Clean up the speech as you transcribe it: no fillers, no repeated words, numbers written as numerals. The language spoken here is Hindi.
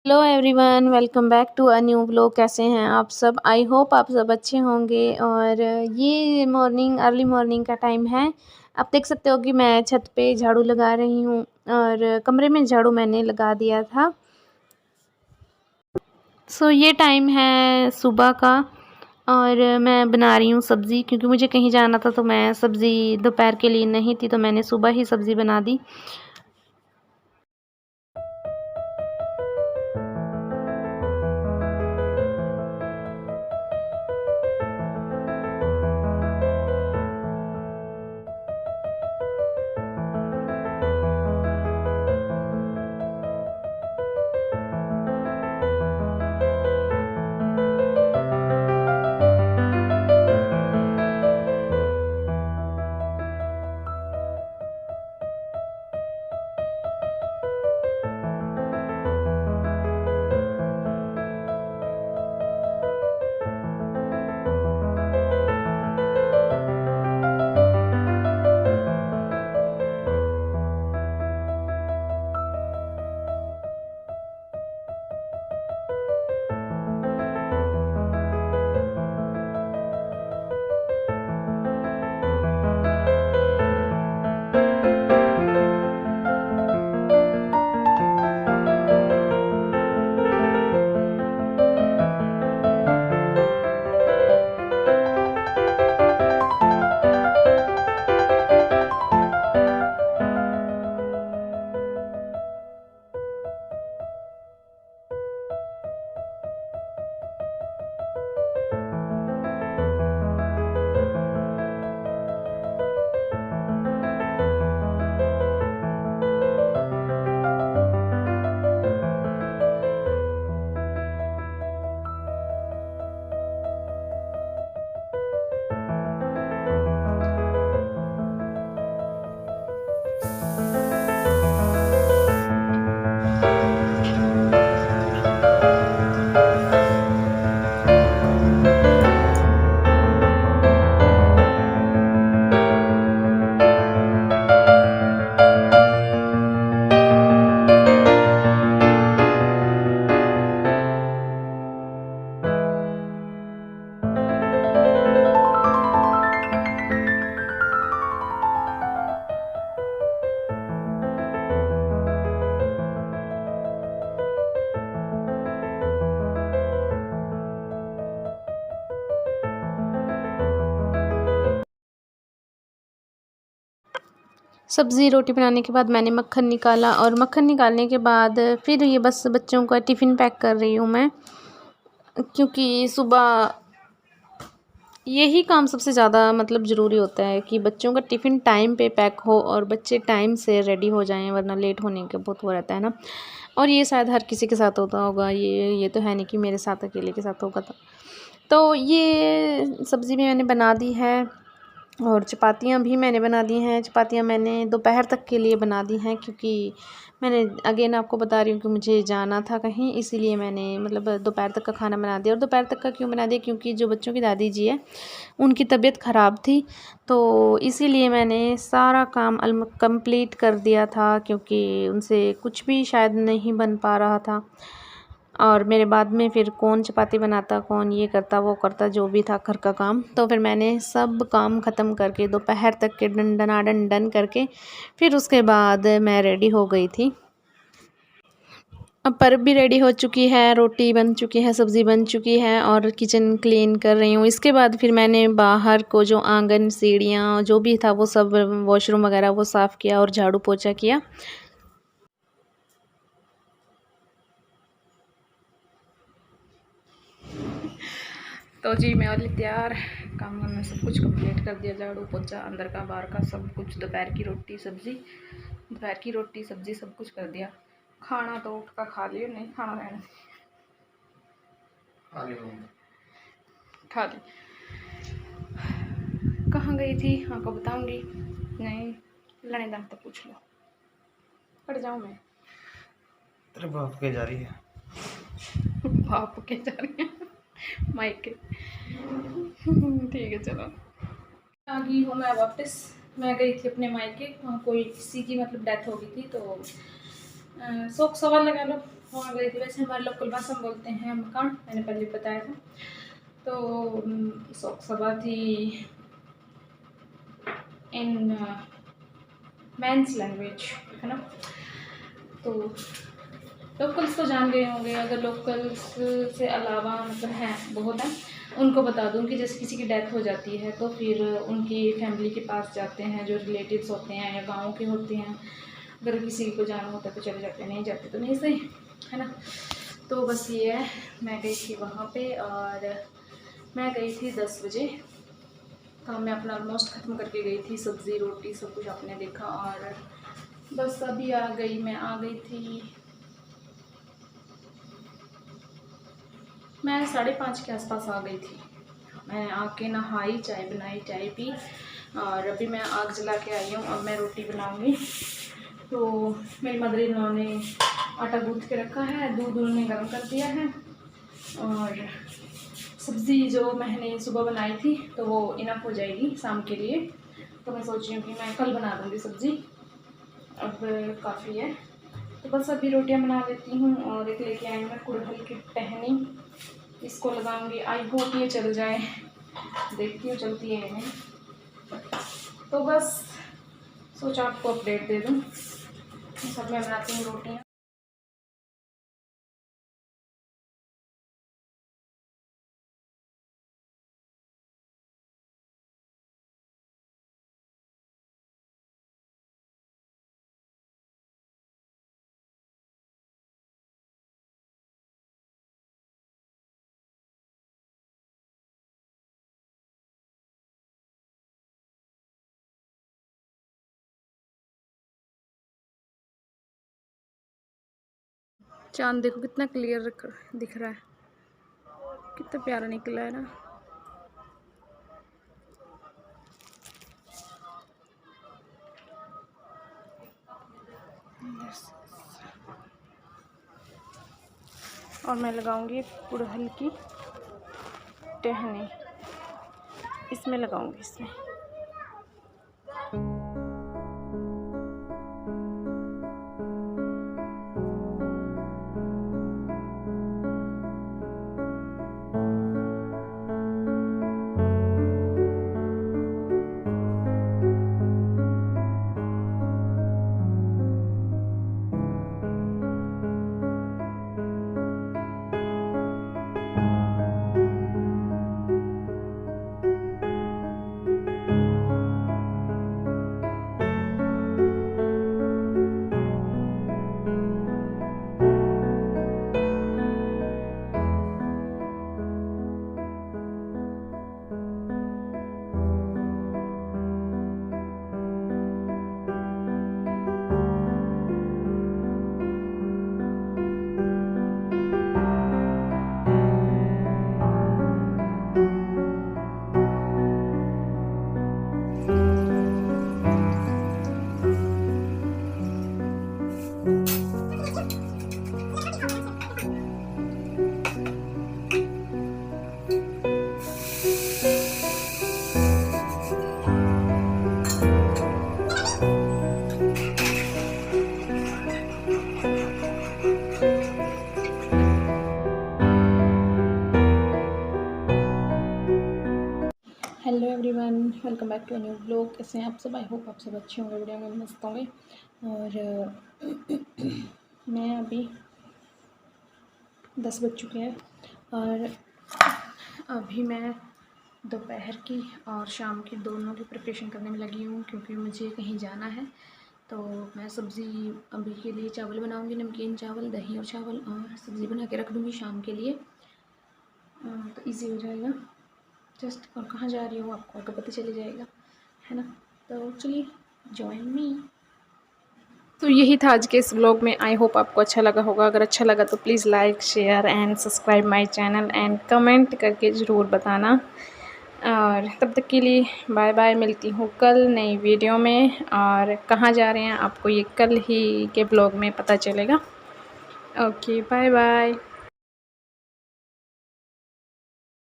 Hello everyone, welcome back to a new vlog. कैसे हैं आप सब? आई होप आप सब अच्छे होंगे। और ये अर्ली मॉर्निंग का टाइम है। आप देख सकते हो कि मैं छत पे झाड़ू लगा रही हूँ और कमरे में झाड़ू मैंने लगा दिया था। ये टाइम है सुबह का और मैं बना रही हूँ सब्ज़ी, क्योंकि मुझे कहीं जाना था तो मैं सब्ज़ी दोपहर के लिए नहीं थी, तो मैंने सुबह ही सब्ज़ी बना दी। सब्ज़ी रोटी बनाने के बाद मैंने मक्खन निकाला और मक्खन निकालने के बाद फिर ये बस बच्चों का टिफ़िन पैक कर रही हूँ मैं, क्योंकि सुबह यही काम सबसे ज़्यादा मतलब ज़रूरी होता है कि बच्चों का टिफ़िन टाइम पे पैक हो और बच्चे टाइम से रेडी हो जाएं, वरना लेट होने का बहुत वो रहता है ना। और ये शायद हर किसी के साथ होता होगा, ये तो है नहीं कि मेरे साथ अकेले के साथ होगा। तो ये सब्ज़ी भी मैंने बना दी है और चपातियाँ भी मैंने बना दी हैं। चपातियाँ मैंने दोपहर तक के लिए बना दी हैं, क्योंकि मैंने अगेन आपको बता रही हूँ कि मुझे जाना था कहीं, इसीलिए मैंने मतलब दोपहर तक का खाना बना दिया। और दोपहर तक का क्यों बना दिया? क्योंकि जो बच्चों की दादी जी है उनकी तबीयत ख़राब थी, तो इसीलिए मैंने सारा काम कंप्लीट कर दिया था, क्योंकि उनसे कुछ भी शायद नहीं बन पा रहा था। और मेरे बाद में फिर कौन चपाती बनाता, कौन ये करता वो करता, जो भी था घर का काम, तो फिर मैंने सब काम ख़त्म करके दोपहर तक के डन करके फिर उसके बाद मैं रेडी हो गई थी। अब परब भी रेडी हो चुकी है, रोटी बन चुकी है, सब्ज़ी बन चुकी है और किचन क्लीन कर रही हूँ। इसके बाद फिर मैंने बाहर को जो आंगन, सीढ़ियाँ जो भी था वो सब, वॉशरूम वगैरह वो साफ़ किया और झाड़ू पोछा किया। तो जी मैं और तैयार, काम वाम सब कुछ कंप्लीट कर दिया, झाड़ू पोछा अंदर का बाहर का सब कुछ, दोपहर की रोटी सब्ज़ी सब कुछ कर दिया। खाना तो उठ का खा लियो, नहीं खाना रहना खा ली। कहाँ गई थी आपको बताऊंगी, नहीं लेने दाम तो पूछ लो, पड़ जाऊँ मैं। तेरे बाप के जा रही है बाप के जा रही है माइक ठीक है चलो। आ गई हूँ मैं वापस। मैं गई थी अपने मायके, वहाँ कोई किसी की मतलब डेथ हो गई थी, तो 100 सवा लगा लो वहाँ गई थी। वैसे हमारे लोकल भाषा में बोलते हैं मकान, मैंने पहले बताया था। तो शौक सभा थी इन मेंस लैंग्वेज, है ना। तो लोकल्स तो जान गए होंगे, अगर लोकल्स से अलावा मतलब हैं बहुत हैं, उनको बता दूं कि जैसे किसी की डेथ हो जाती है तो फिर उनकी फैमिली के पास जाते हैं, जो रिलेटिव्स होते हैं या गाँव के होते हैं। अगर किसी को जाना होता है तो चले जाते हैं, नहीं जाते तो नहीं सही, है ना। तो बस ये है, मैं गई थी वहाँ पे और मैं गई थी 10 बजे। काम मैं अपना ऑलमोस्ट ख़त्म करके गई थी, सब्ज़ी रोटी सब कुछ आपने देखा। और बस अभी आ गई, मैं आ गई थी, मैं 5:30 के आसपास आ गई थी। मैं आके नहाई, चाय बनाई, चाय पी और अभी मैं आग जला के आई हूँ। अब मैं रोटी बनाऊँगी। तो मेरी मदर इन लॉ ने आटा गूँथ के रखा है, दूध उन्होंने गर्म कर दिया है और सब्ज़ी जो मैंने सुबह बनाई थी तो वो इनफ हो जाएगी शाम के लिए। तो मैं सोच रही हूँ कि मैं कल बना दूँगी सब्ज़ी, अब काफ़ी है। तो बस अभी रोटियां बना लेती हूँ। और एक लेके आई मैं गुड़हल की टहनी, इसको लगाऊंगी। आई होप ये चल जाए, देखती हूँ चलती है या नहीं। तो बस सोचा आपको अपडेट दे दूँ। सब मैं बनाती हूँ रोटियाँ। चांद देखो कितना क्लियर दिख रहा है, कितना प्यारा निकला है ना। और मैं लगाऊंगी गुड़हल की टहनी, इसमें लगाऊंगी, इसमें। Hello everyone, welcome back to a new blog. कैसे हैं आप सब? आई होप आप सब अच्छे होंगे, वीडियो में मस्त होंगे। और मैं अभी 10 बज चुके हैं और अभी मैं दोपहर की और शाम की दोनों की प्रिपरेशन करने में लगी हूँ, क्योंकि मुझे कहीं जाना है। तो मैं सब्ज़ी अभी के लिए चावल बनाऊँगी, नमकीन चावल, दही और चावल, और सब्ज़ी बना के रख दूँगी शाम के लिए। तो इजी हो जाएगा जस्ट। और कहाँ जा रही हूँ आपको आगे पता चले जाएगा, है ना। तो चलिए जॉइन मी। तो यही था आज के इस व्लॉग में। आई होप आपको अच्छा लगा होगा। अगर अच्छा लगा तो please like, share and subscribe my channel and comment करके ज़रूर बताना। और तब तक के लिए बाय बाय, मिलती हूँ कल नई वीडियो में। और कहाँ जा रहे हैं आपको ये कल ही के ब्लॉग में पता चलेगा। Okay, bye bye.